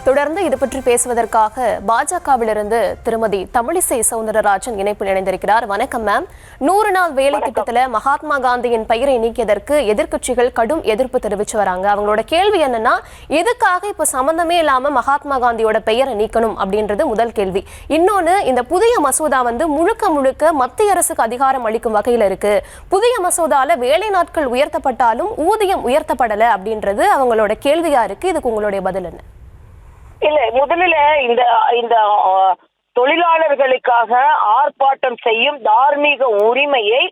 தொடர்ந்து இது பற்றி பேசுவதற்காக பாஜகவிலிருந்து திருமதி தமிழிசை சவுந்தரராஜன் இணைப்பில் இணைந்திருக்கிறார். வணக்கம் மேம். 100 நாள் வேலை திட்டத்தில் மகாத்மா காந்தியின் பெயரை நீக்கியதற்கு எதிர்க்கட்சிகள் கடும் எதிர்ப்பு தெரிவிச்சு வராங்க. அவங்களோட கேள்வி என்னன்னா, எதுக்காக இப்ப சம்பந்தமே இல்லாம மகாத்மா காந்தியோட பெயரை நீக்கணும் அப்படின்றது முதல் கேள்வி. இன்னொன்னு, இந்த புதிய மசோதா முழுக்க முழுக்க மத்திய அரசுக்கு அதிகாரம் அளிக்கும் வகையில இருக்கு. புதிய மசோதால வேலை நாட்கள் உயர்த்தப்பட்டாலும் ஊதியம் உயர்த்தப்படல அப்படின்றது அவங்களோட கேள்வியா இருக்கு. இதுக்கு உங்களுடைய பதில் என்ன? இல்ல, முதலில் இந்த தொழிலாளர்களுக்காக ஆர்ப்பாட்டம் செய்யும் தார்மீக உரிமையை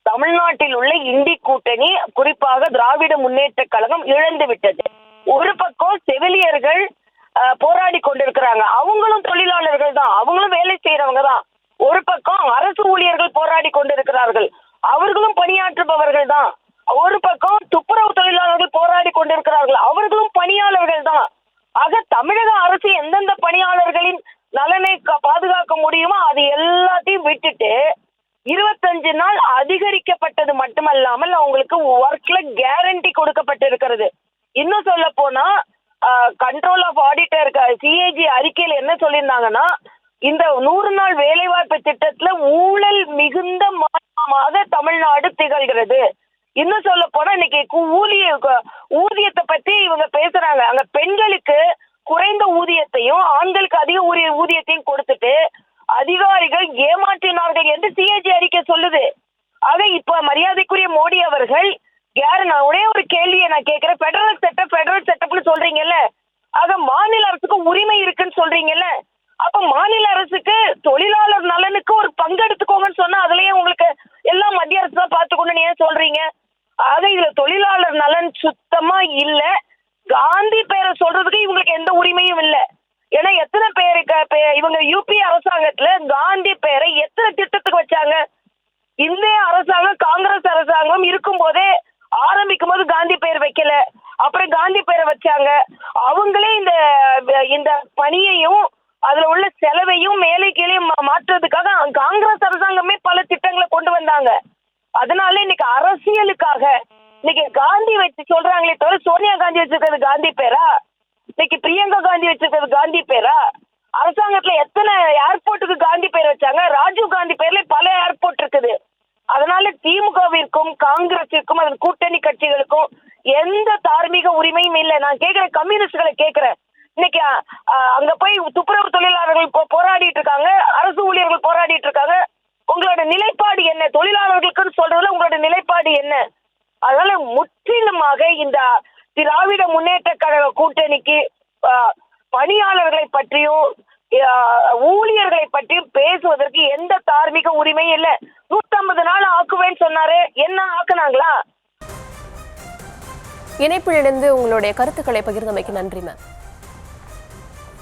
தமிழ்நாட்டில் உள்ள இந்தி கூட்டணி, குறிப்பாக திராவிட முன்னேற்ற கழகம் இழந்து விட்டது. ஒரு பக்கம் செவிலியர்கள் போராடி கொண்டிருக்கிறாங்க, அவங்களும் தொழிலாளர்கள் தான், அவங்களும் வேலை செய்யறவங்க தான். ஒரு பக்கம் அரசு ஊழியர்கள் போராடி கொண்டிருக்கிறார்கள், அவர்களும் பணியாற்றுபவர்கள் தான். ஒரு பக்கம் துப்புரவு தொழிலாளர்கள் போராடி கொண்டிருக்கிறார்கள், அவர்களும் பணியாளர்கள் தான். ஆக தமிழக அரசு எந்தெந்த பணியாளர்களின் நலனை பாதுகாக்க முடியுமோ அது எல்லாத்தையும் விட்டுட்டு 25 நாள் அதிகரிக்கப்பட்டது மட்டுமல்லாமல் அவங்களுக்கு ஒர்க்ல கேரண்டி கொடுக்கப்பட்டிருக்கிறது. இன்னும் சொல்ல போனா கண்ட்ரோல் ஆஃப் ஆடிட்டர் சிஏஜி அறிக்கையில் என்ன சொல்லியிருந்தாங்கன்னா, இந்த 100 நாள் வேலைவாய்ப்பு திட்டத்துல ஊழல் மிகுந்த மாநிலமாக தமிழ்நாடு திகழ்கிறது. இன்னும் சொல்ல போனா இன்னைக்கு ஊதியத்தை பத்தி இவங்க பேசுறாங்க. அங்க பெண்களுக்கு குறைந்த ஊதியத்தையும் ஆண்களுக்கு அதிக ஊதியத்தையும் கொடுத்துட்டு அதிகாரிகள் ஏமாற்றினார்கள் என்று சிஏஜி அறிக்கை சொல்லுது. ஆக இப்ப மரியாதைக்குரிய மோடி அவர்கள் நான் ஒரே ஒரு கேள்வியை நான் கேட்கிறேன். பெடரல் செட்டப்னு சொல்றீங்கல்ல, ஆக மாநில அரசுக்கு உரிமை இருக்குன்னு சொல்றீங்கல்ல, அப்ப மாநில அரசுக்கு தொழிலாளர் நலனுக்கு ஒரு பங்கெடுத்துக்கோங்கன்னு சொன்னா அதுலயே உங்களுக்கு எல்லாம் மத்திய அரசு தான் பாத்துக்கணும்னு ஏன் சொல்றீங்க? ஆக இதுல தொழிலாளர் நலன் சுத்தமா இல்ல. காந்தி பேரை சொல்றதுக்கு இவங்களுக்கு எந்த உரிமையும் இல்ல. ஏன்னா எத்தனை பேருக்கு இவங்க யூபி அரசாங்கத்துல காந்தி பேரை எத்தனை திட்டத்துக்கு வச்சாங்க? இந்திய அரசாங்கம், காங்கிரஸ் அரசாங்கம் இருக்கும் போதே ஆரம்பிக்கும் போது காந்தி பேர் வைக்கல, அப்புறம் காந்தி பேரை வச்சாங்க. அவங்களே இந்த பணியையும் அதுல உள்ள செலவையும் மேலே கீழே மாற்றுறதுக்காக காங்கிரஸ் அரசாங்கமே பல திட்டங்களை கொண்டு வந்தாங்க. அதனால இன்னைக்கு அரசியலுக்காக இன்னைக்கு காந்தி வச்சு சொல்றாங்களே தவிர சோனியா காந்தி வச்சிருக்கிறது காந்தி பேரா? இன்னைக்கு பிரியங்கா காந்தி வச்சிருக்கிறது காந்தி பேரா? அரசாங்கத்துல எத்தனை ஏர்போர்ட்டுக்கு காந்தி பேர் வச்சாங்க? ராஜீவ் காந்தி பேர்ல பல ஏர்போர்ட் இருக்குது. அதனால திமுகவிற்கும் காங்கிரஸிற்கும் அதன் கூட்டணி கட்சிகளுக்கும் எந்த தார்மீக உரிமையும் இல்லை. நான் கேட்கிறேன், கம்யூனிஸ்டுகளை கேட்கிறேன். இன்னைக்கு அங்க போய் துப்புரவு தொழிலாளர்கள் போராடிட்டு இருக்காங்க, அரசு ஊழியர்கள் போராடிட்டு இருக்காங்க. உங்களோட நிலைப்பாடு என்ன? தொழிலாளர்களுக்குன்னு சொல்றதுல உங்களோட நிலைப்பாடு என்ன? அதனால முற்றிலுமாக இந்த திராவிட முன்னேற்ற கழக கூட்டணிக்கு பணியாளர்களை பற்றியும் ஊழியர்களை பற்றியும் பேசுவதற்கு எந்த தார்மீக உரிமையும் இல்லை. 150 நாள் ஆக்குவேன்னு சொன்னாரு, என்ன ஆக்குனாங்களா? இணைப்பிலிருந்து உங்களுடைய கருத்துக்களை பகிர்ந்தமைக்கு நன்றி மேம்.